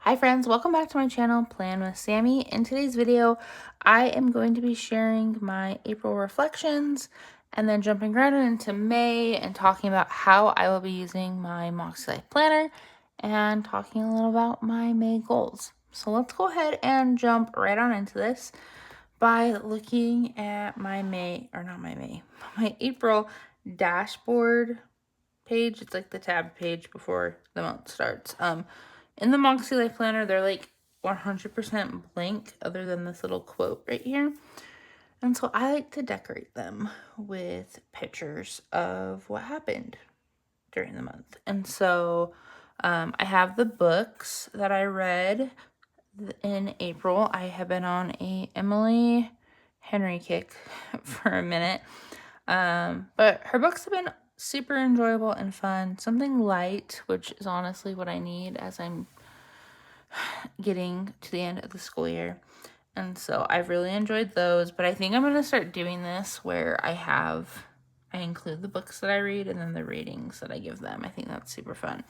Hi friends, welcome back to my channel, Plan with Sammy. In today's video, I am going to be sharing my April reflections and then jumping right into May and talking about how I will be using my Moxie Life Planner and talking a little about my May goals. So let's go ahead and jump right on into this by looking at my my April dashboard page. It's like the tab page before the month starts. In the Moxie Life Planner, they're like 100% blank other than this little quote right here. And so I like to decorate them with pictures of what happened during the month. And so I have the books that I read in April. I have been on a Emily Henry kick for a minute. But her books have been super enjoyable and fun. Something light, which is honestly what I need as I'm getting to the end of the school year. And so I've really enjoyed those, but I think I'm going to start doing this where I include the books that I read and then the ratings that I give them. I think that's super fun.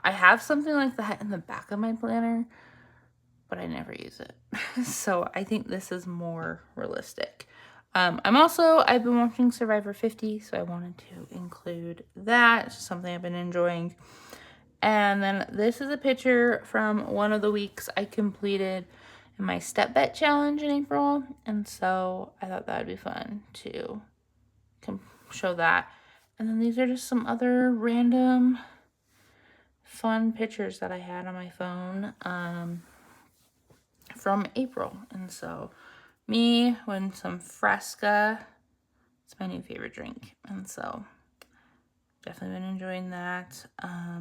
I have something like that in the back of my planner, but I never use it. So I think this is more realistic. I've been watching Survivor 50, so I wanted to include that. It's just something I've been enjoying. And then this is a picture from one of the weeks I completed in my step bet challenge in April. And so I thought that would be fun to show that. And then these are just some other random fun pictures that I had on my phone from April. And so me with some Fresca. It's my new favorite drink. And so definitely been enjoying that. I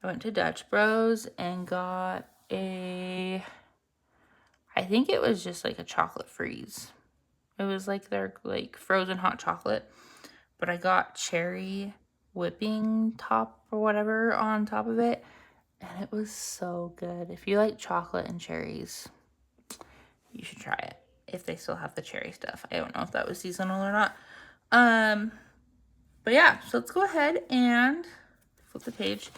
went to Dutch Bros and got I think it was just like a chocolate freeze. It was like their like frozen hot chocolate, but I got cherry whipping top or whatever on top of it, and it was so good. If you like chocolate and cherries, you should try it. If they still have the cherry stuff. I don't know if that was seasonal or not. But yeah, so let's go ahead and flip the page.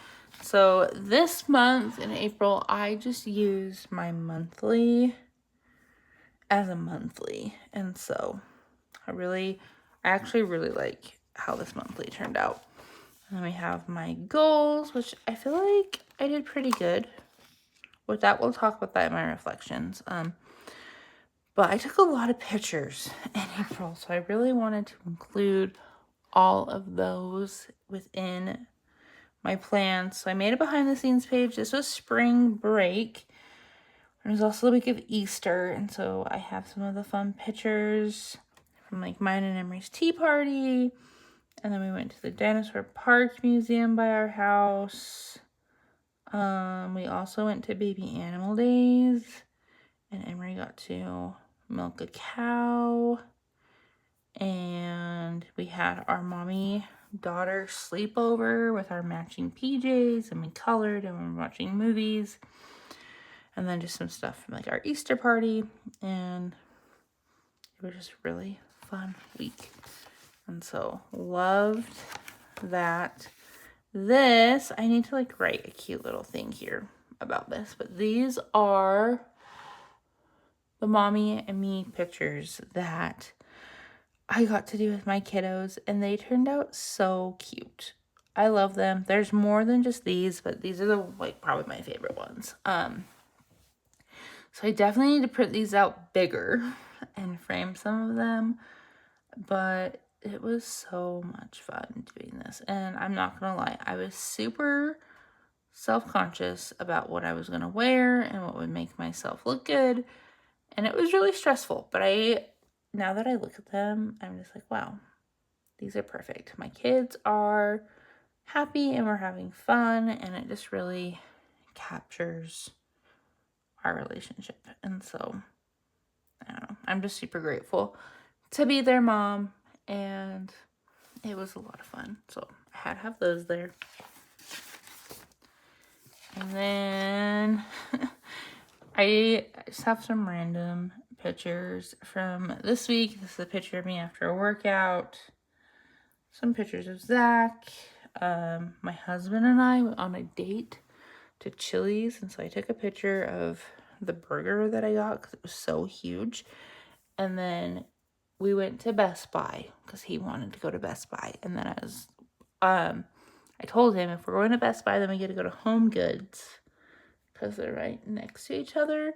So this month in April, I just used my monthly as a monthly. And so I actually really like how this monthly turned out. And then we have my goals, which I feel like I did pretty good. With that, we'll talk about that in my reflections. But I took a lot of pictures in April, so I really wanted to include all of those within my plans. So I made a behind the scenes page. This was spring break. It was also the week of Easter, and so I have some of the fun pictures from like mine and Emery's tea party. And then we went to the Dinosaur Park Museum by our house. We also went to Baby Animal Days, and Emery got to milk a cow. And we had our mommy-daughter sleepover with our matching PJs, and we colored, and we were watching movies. And then just some stuff from like our Easter party, and it was just a really fun week. And so loved that. This, I need to like write a cute little thing here about this, but these are the mommy and me pictures that I got to do with my kiddos, and they turned out so cute. I love them. There's more than just these, but these are the like probably my favorite ones. So I definitely need to print these out bigger and frame some of them, but it was so much fun doing this. And I'm not gonna lie, I was super self-conscious about what I was gonna wear and what would make myself look good. And it was really stressful, but now that I look at them, I'm just like, wow, these are perfect. My kids are happy and we're having fun, and it just really captures our relationship. And so I don't know, I'm just super grateful to be their mom, and it was a lot of fun. So I had to have those there. And then I just have some random pictures from this week. This is a picture of me after a workout. Some pictures of Zach. My husband and I went on a date to Chili's, and so I took a picture of the burger that I got because it was so huge. And then we went to Best Buy because he wanted to go to Best Buy. And then I told him if we're going to Best Buy, then we get to go to Home Goods because they're right next to each other.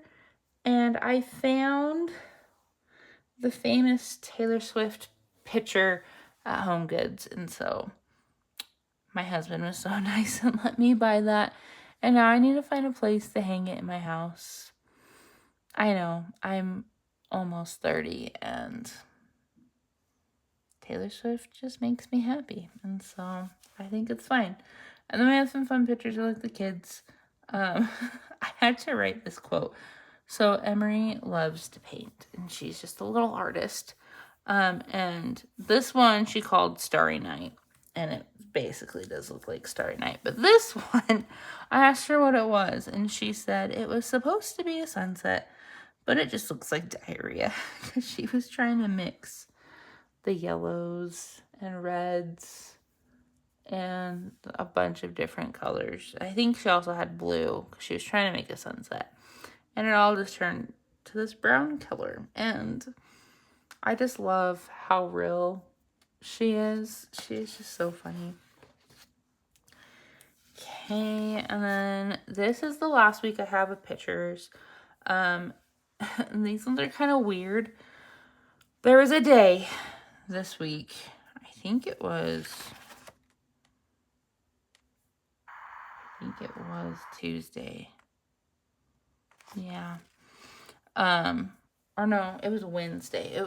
And I found the famous Taylor Swift picture at Home Goods. And so my husband was so nice and let me buy that. And now I need to find a place to hang it in my house. I know, I'm almost 30 and Taylor Swift just makes me happy. And so I think it's fine. And then we have some fun pictures of like the kids. I had to write this quote. So Emery loves to paint and she's just a little artist. And this one she called Starry Night. And it basically does look like Starry Night. But this one, I asked her what it was. And she said it was supposed to be a sunset. But it just looks like diarrhea. Because she was trying to mix the yellows and reds and a bunch of different colors. I think she also had blue because she was trying to make a sunset. And it all just turned to this brown color. And I just love how real she is. She is just so funny. Okay, and then this is the last week I have of pictures. And these ones are kind of weird. There was a day this week, I think it was Tuesday. Yeah. Or no, it was Wednesday.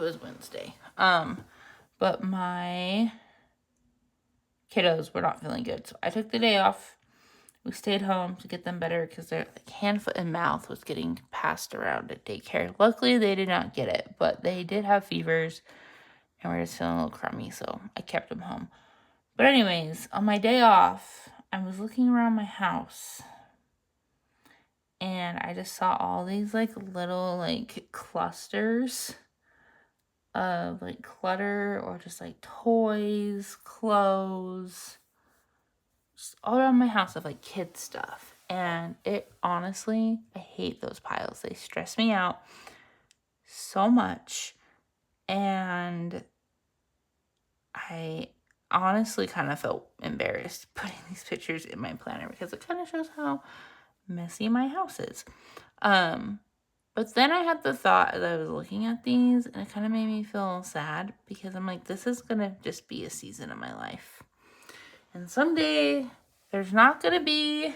But my kiddos were not feeling good. So I took the day off. We stayed home to get them better because their hand, foot, and mouth was getting passed around at daycare. Luckily, they did not get it, but they did have fevers and were just feeling a little crummy, so I kept them home. But anyways, on my day off, I was looking around my house and I just saw all these like little like clusters of like clutter or just like toys, clothes, just all around my house of like kid stuff. And it honestly, I hate those piles. They stress me out so much. And I honestly kind of felt embarrassed putting these pictures in my planner because it kind of shows how messy my house is. But then I had the thought as I was looking at these, and it kind of made me feel sad because I'm like, this is going to just be a season of my life. And someday there's not going to be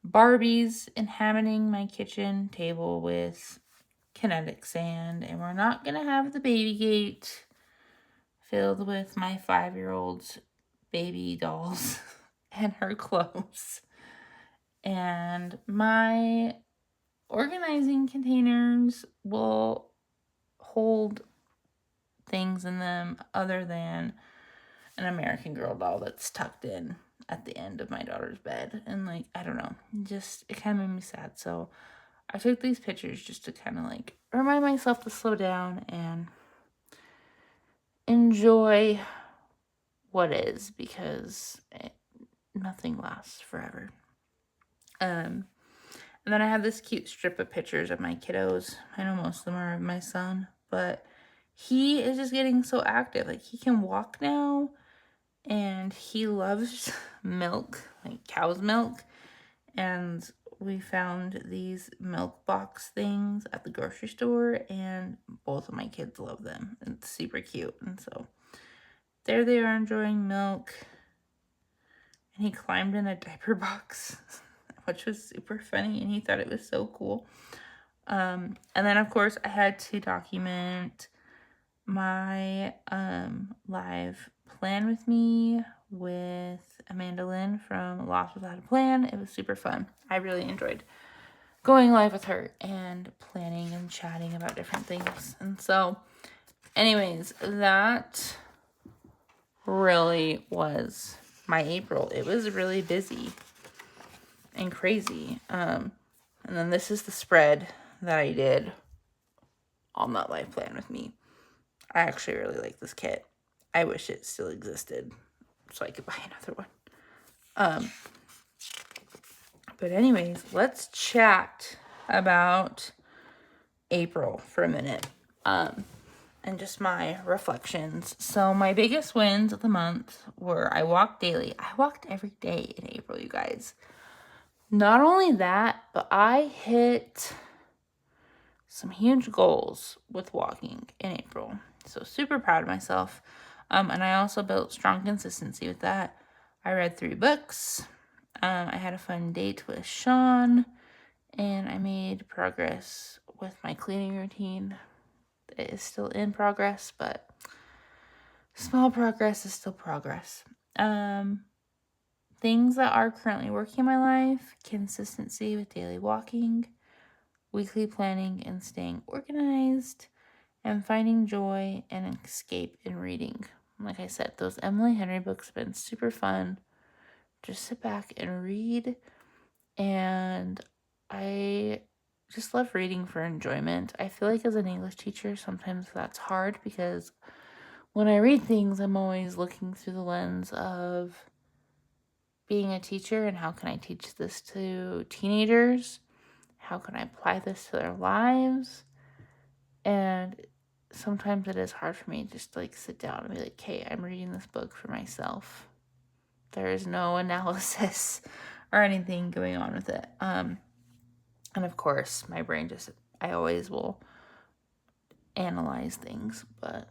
Barbies inhabiting my kitchen table with kinetic sand, and we're not going to have the baby gate filled with my 5-year-old's baby dolls and her clothes. And my organizing containers will hold things in them other than an American Girl doll that's tucked in at the end of my daughter's bed. And like, I don't know, just it kind of made me sad. So I took these pictures just to kind of like remind myself to slow down and enjoy what is, because nothing lasts forever. And then I have this cute strip of pictures of my kiddos. I know most of them are of my son, but he is just getting so active. Like, he can walk now, and he loves milk, like cow's milk. And we found these milk box things at the grocery store, and both of my kids love them. It's super cute. And so there they are enjoying milk. And he climbed in a diaper box, which was super funny, and he thought it was so cool. And then, of course, I had to document my live plan with me with Amanda Lynn from Lost Without a Plan. It was super fun. I really enjoyed going live with her and planning and chatting about different things. And so, anyways, that really was my April. It was really busy and crazy. And then this is the spread that I did on that life plan with me. I actually really like this kit. I wish it still existed so I could buy another one. But anyways, let's chat about April for a minute. And just my reflections. So my biggest wins of the month were I walked daily. I walked every day in April, you guys. Not only that, but I hit some huge goals with walking in April. So super proud of myself. And I also built strong consistency with that. I read 3 books. I had a fun date with Sean, and I made progress with my cleaning routine. It is still in progress, but small progress is still progress. Things that are currently working in my life: consistency with daily walking, weekly planning and staying organized, and finding joy and escape in reading. Like I said, those Emily Henry books have been super fun. Just sit back and read. And I just love reading for enjoyment. I feel like as an English teacher, sometimes that's hard because when I read things, I'm always looking through the lens of being a teacher and how can I teach this to teenagers? How can I apply this to their lives? And sometimes it is hard for me to just like sit down and be like, hey, I'm reading this book for myself. There is no analysis or anything going on with it. And of course, my brain I always will analyze things, but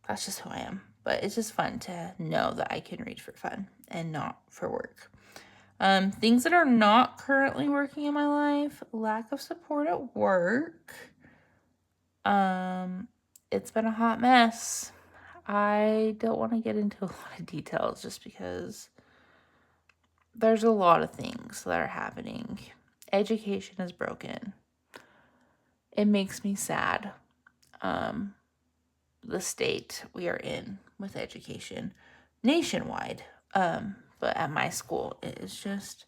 that's just who I am. But it's just fun to know that I can read for fun and not for work. Things that are not currently working in my life: lack of support at work. It's been a hot mess. I don't want to get into a lot of details just because there's a lot of things that are happening. Education is broken. It makes me sad. The state we are in with education nationwide. But at my school, it is just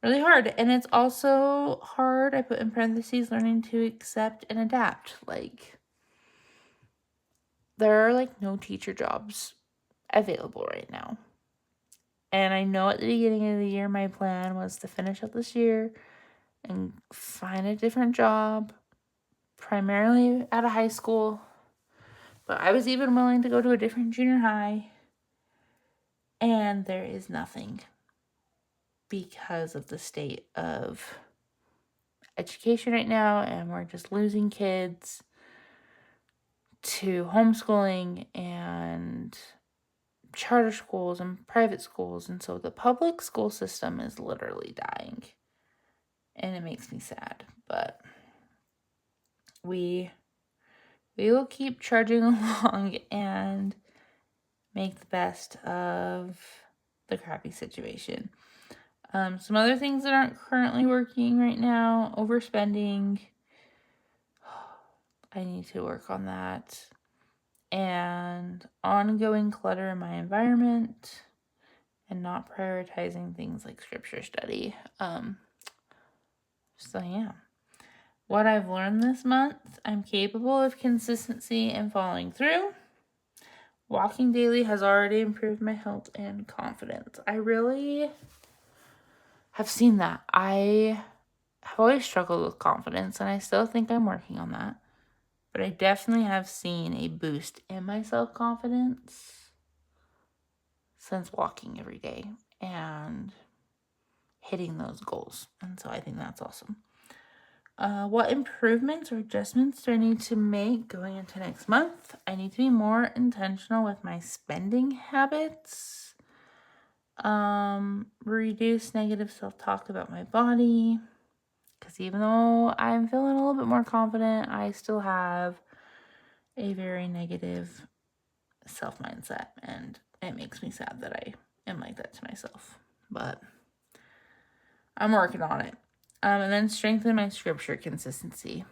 really hard. And it's also hard, I put in parentheses, learning to accept and adapt. Like, there are like no teacher jobs available right now. And I know at the beginning of the year, my plan was to finish up this year and find a different job, primarily at a high school. But I was even willing to go to a different junior high. And there is nothing because of the state of education right now. And we're just losing kids to homeschooling and charter schools and private schools. And so the public school system is literally dying. And it makes me sad. But we will keep trudging along and make the best of the crappy situation. Some other things that aren't currently working right now: overspending. I need to work on that. And ongoing clutter in my environment and not prioritizing things like scripture study. So yeah. What I've learned this month: I'm capable of consistency and following through. Walking daily has already improved my health and confidence. I really have seen that. I have always struggled with confidence, and I still think I'm working on that. But I definitely have seen a boost in my self-confidence since walking every day and hitting those goals. And so I think that's awesome. What improvements or adjustments do I need to make going into next month? I need to be more intentional with my spending habits. Reduce negative self-talk about my body. Because even though I'm feeling a little bit more confident, I still have a very negative self-mindset. And it makes me sad that I am like that to myself. But I'm working on it. And then strengthen my scripture consistency.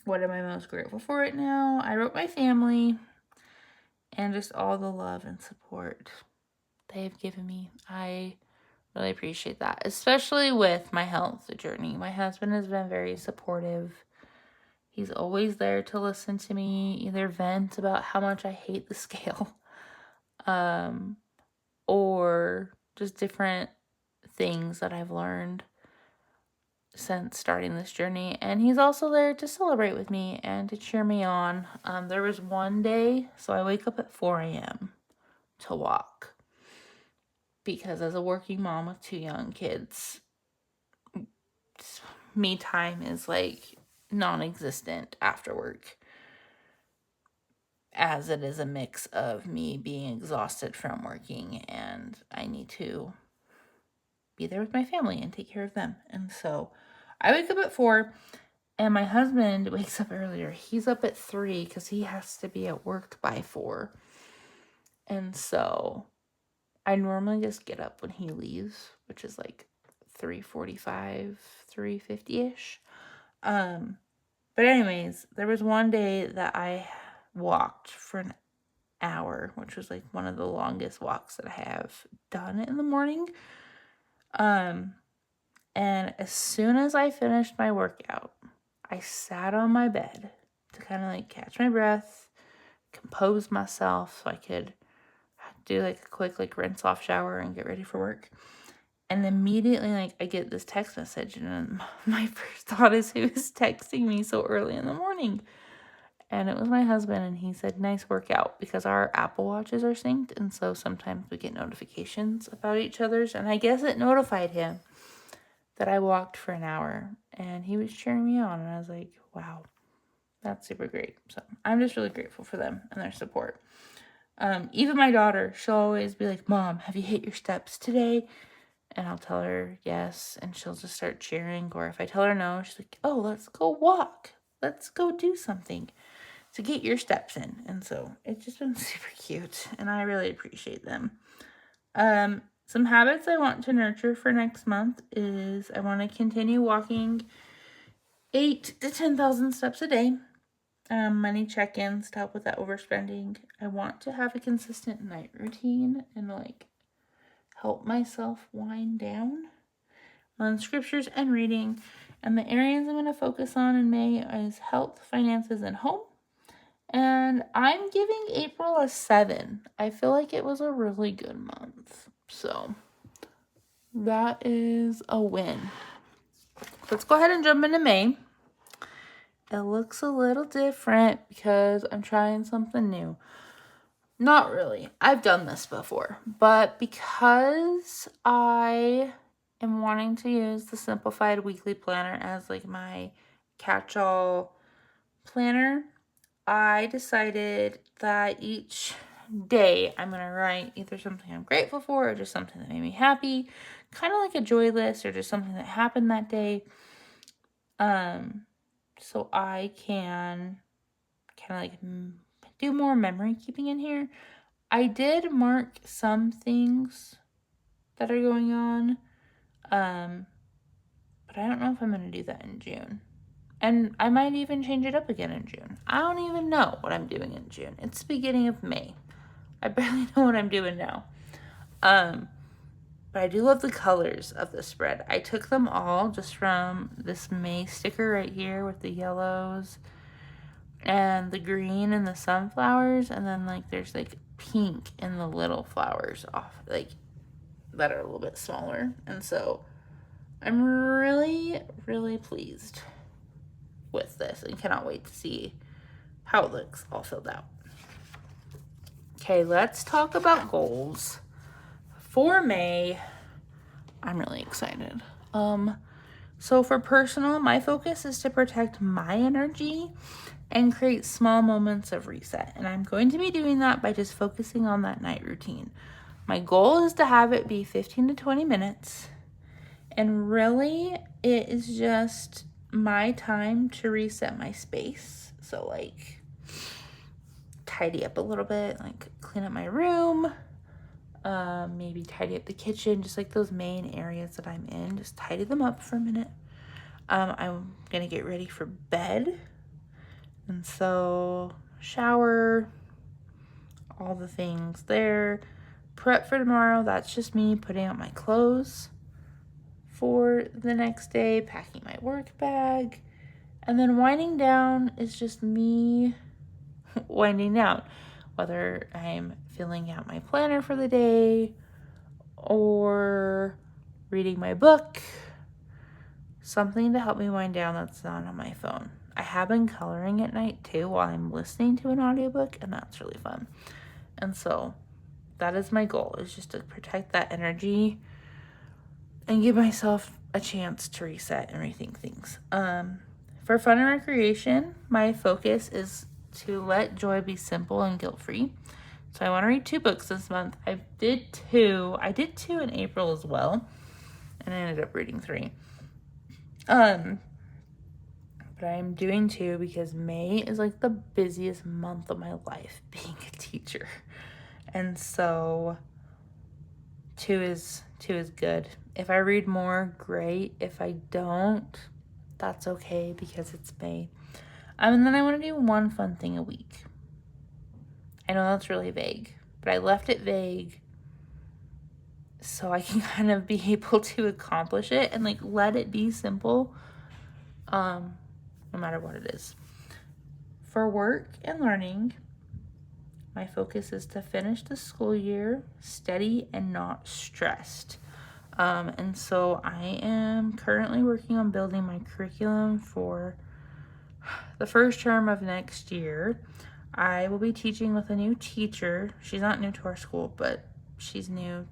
What am I most grateful for right now? I wrote my family and just all the love and support they've given me. I really appreciate that, especially with my health journey. My husband has been very supportive. He's always there to listen to me, either vent about how much I hate the scale, or just different things that I've learned since starting this journey. And he's also there to celebrate with me and to cheer me on. There was one day, so I wake up at 4 a.m. to walk. Because as a working mom with 2 young kids, me time is like non-existent after work, as it is a mix of me being exhausted from working and I need to be there with my family and take care of them. And so I wake up at 4 and my husband wakes up earlier. He's up at 3 because he has to be at work by 4. And so I normally just get up when he leaves, which is like 3:45, 3:50-ish. But anyways, there was one day that I walked for an hour, which was like one of the longest walks that I have done in the morning. And as soon as I finished my workout, I sat on my bed to kind of like catch my breath, compose myself so I could do like a quick like rinse off shower and get ready for work. And immediately like I get this text message and my first thought is, who is texting me so early in the morning? And it was my husband, and he said, nice workout, because our Apple Watches are synced, and so sometimes we get notifications about each other's, and I guess it notified him that I walked for an hour, and he was cheering me on, and I was like, wow, that's super great. So I'm just really grateful for them and their support. Even my daughter, she'll always be like, Mom, have you hit your steps today? And I'll tell her yes, and she'll just start cheering. Or if I tell her no, she's like, oh, let's go walk. Let's go do something to get your steps in. And so it's just been super cute, and I really appreciate them. Some habits I want to nurture for next month is I want to continue walking 8 to 10,000 steps a day. Money check-ins to help with that overspending. I want to have a consistent night routine and like help myself wind down on scriptures and reading. And the areas I'm going to focus on in May is health, finances, and home. And I'm giving April a 7. I feel like it was a really good month. So that is a win. Let's go ahead and jump into May. It looks a little different because I'm trying something new. Not really. I've done this before. But because I am wanting to use the Simplified Weekly Planner as like my catch-all planner, I decided that each day I'm going to write either something I'm grateful for or just something that made me happy, kind of like a joy list or just something that happened that day. So I can kind of like do more memory keeping in here. I did mark some things that are going on, but I don't know if I'm going to do that in June. And I might even change it up again in June. I don't even know what I'm doing in June. It's the beginning of May. I barely know what I'm doing now. But I do love the colors of the spread. I took them all just from this May sticker right here with the yellows and the green and the sunflowers. And then like there's like pink in the little flowers off like that are a little bit smaller. And so I'm really, really pleased with this and cannot wait to see how it looks all filled out. Okay, let's talk about goals. For May, I'm really excited. So for personal, my focus is to protect my energy and create small moments of reset. And I'm going to be doing that by just focusing on that night routine. My goal is to have it be 15 to 20 minutes. And really, it is just my time to reset my space. So like tidy up a little bit, like clean up my room, maybe tidy up the kitchen, just like those main areas that I'm in, just tidy them up for a minute. I'm gonna get ready for bed, and so shower, all the things there, prep for tomorrow. That's just me putting out my clothes for the next day, packing my work bag, and then winding down is just me winding down, whether I'm filling out my planner for the day or reading my book, something to help me wind down that's not on my phone. I have been coloring at night too while I'm listening to an audiobook, and that's really fun. And so that is my goal, is just to protect that energy and give myself a chance to reset and rethink things. For fun and recreation, my focus is to let joy be simple and guilt-free. So I want to read 2 books this month. I did two in April as well, and I ended up reading 3. But I'm doing 2 because May is like the busiest month of my life being a teacher. And so 2 is good. If I read more, great. If I don't, that's okay because it's May. And then I want to do 1 fun thing a week. I know that's really vague, but I left it vague so I can kind of be able to accomplish it and like let it be simple, no matter what it is. For work and learning, my focus is to finish the school year steady and not stressed. And so I am currently working on building my curriculum for the first term of next year. I will be teaching with a new teacher. She's not new to our school, but she's new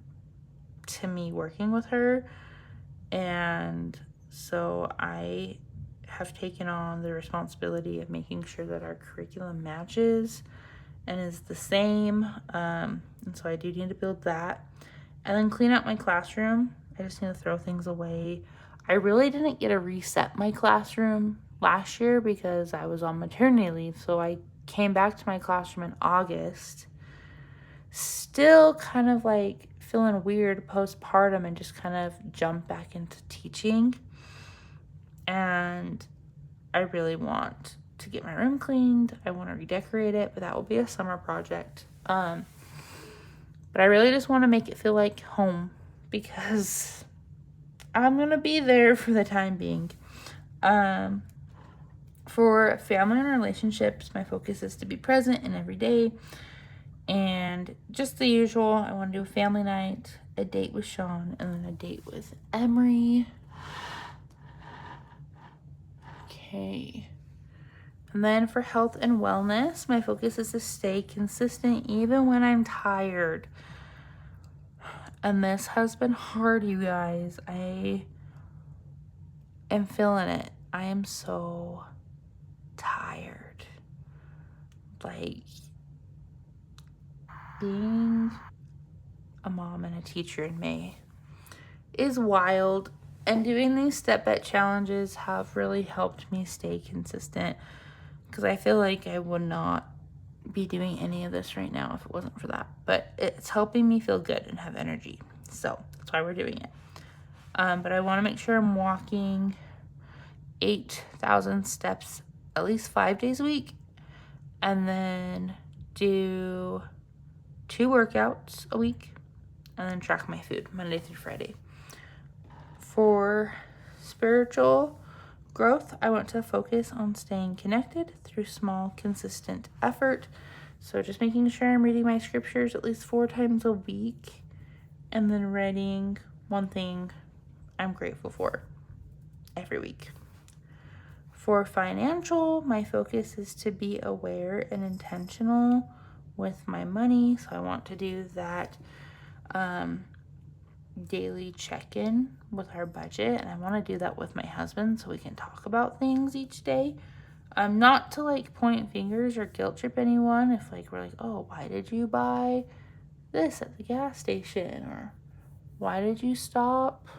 to me working with her. And so I have taken on the responsibility of making sure that our curriculum matches and is the same. And so I do need to build that. And then clean out my classroom. I just need to throw things away. I really didn't get to reset my classroom last year because I was on maternity leave. So I came back to my classroom in August. Still kind of like feeling weird postpartum and just kind of jumped back into teaching. And I really want to get my room cleaned. I want to redecorate it, but that will be a summer project. But I really just want to make it feel like home because I'm going to be there for the time being. For family and relationships, my focus is to be present in every day. And just the usual, I want to do a family night, a date with Sean, and then a date with Emery. Okay. And then for health and wellness, my focus is to stay consistent even when I'm tired. And this has been hard, you guys. I am feeling it. I am so tired. Like, being a mom and a teacher in May is wild. And doing these step bet challenges have really helped me stay consistent because I feel like I would not be doing any of this right now if it wasn't for that. But it's helping me feel good and have energy. So that's why we're doing it. But I want to make sure I'm walking 8,000 steps at least 5 days a week. And then do 2 workouts a week. And then track my food Monday through Friday. For spiritual growth, I want to focus on staying connected through small, consistent effort. So just making sure I'm reading my scriptures at least 4 times a week, and then writing 1 thing I'm grateful for every week. For financial, my focus is to be aware and intentional with my money. So I want to do that daily check-in with our budget, and I want to do that with my husband so we can talk about things each day. Not to like point fingers or guilt trip anyone if like we're like, oh, why did you buy this at the gas station, or why did you stop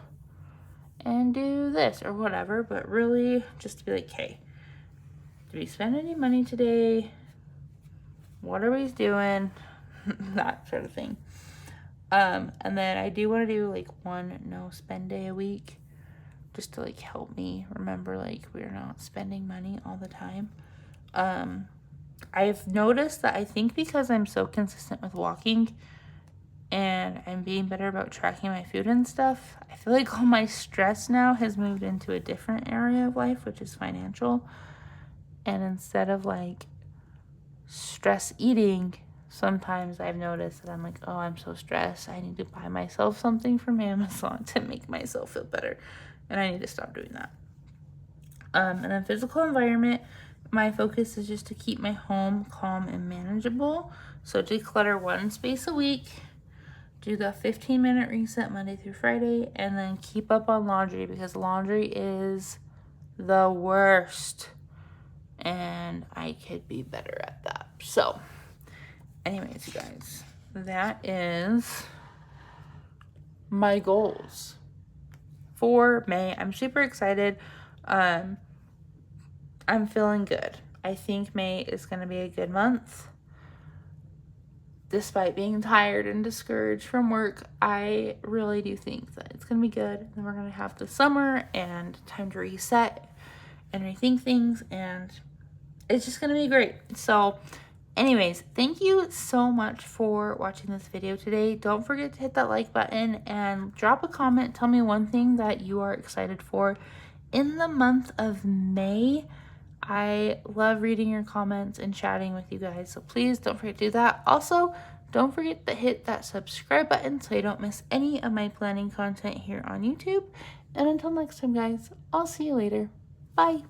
and do this or whatever, but really just to be like, hey, did we spend any money today? What are we doing? That sort of thing. And then I do want to do like 1 no spend day a week just to like help me remember like we're not spending money all the time. I've noticed that I think because I'm so consistent with walking and I'm being better about tracking my food and stuff, I feel like all my stress now has moved into a different area of life, which is financial. And instead of like stress eating, sometimes I've noticed that I'm like, oh, I'm so stressed. I need to buy myself something from Amazon to make myself feel better. And I need to stop doing that. And then physical environment, my focus is just to keep my home calm and manageable. So declutter one space a week, do the 15-minute reset Monday through Friday, and then keep up on laundry because laundry is the worst. And I could be better at that. So, anyways, you guys, that is my goals for May. I'm super excited. I'm feeling good. I think May is going to be a good month. Despite being tired and discouraged from work, I really do think that it's going to be good. Then we're going to have the summer and time to reset and rethink things, and it's just going to be great. So anyways, thank you so much for watching this video today. Don't forget to hit that like button and drop a comment. Tell me one thing that you are excited for in the month of May. I love reading your comments and chatting with you guys, so please don't forget to do that. Also, don't forget to hit that subscribe button so you don't miss any of my planning content here on YouTube. And until next time, guys, I'll see you later. Bye.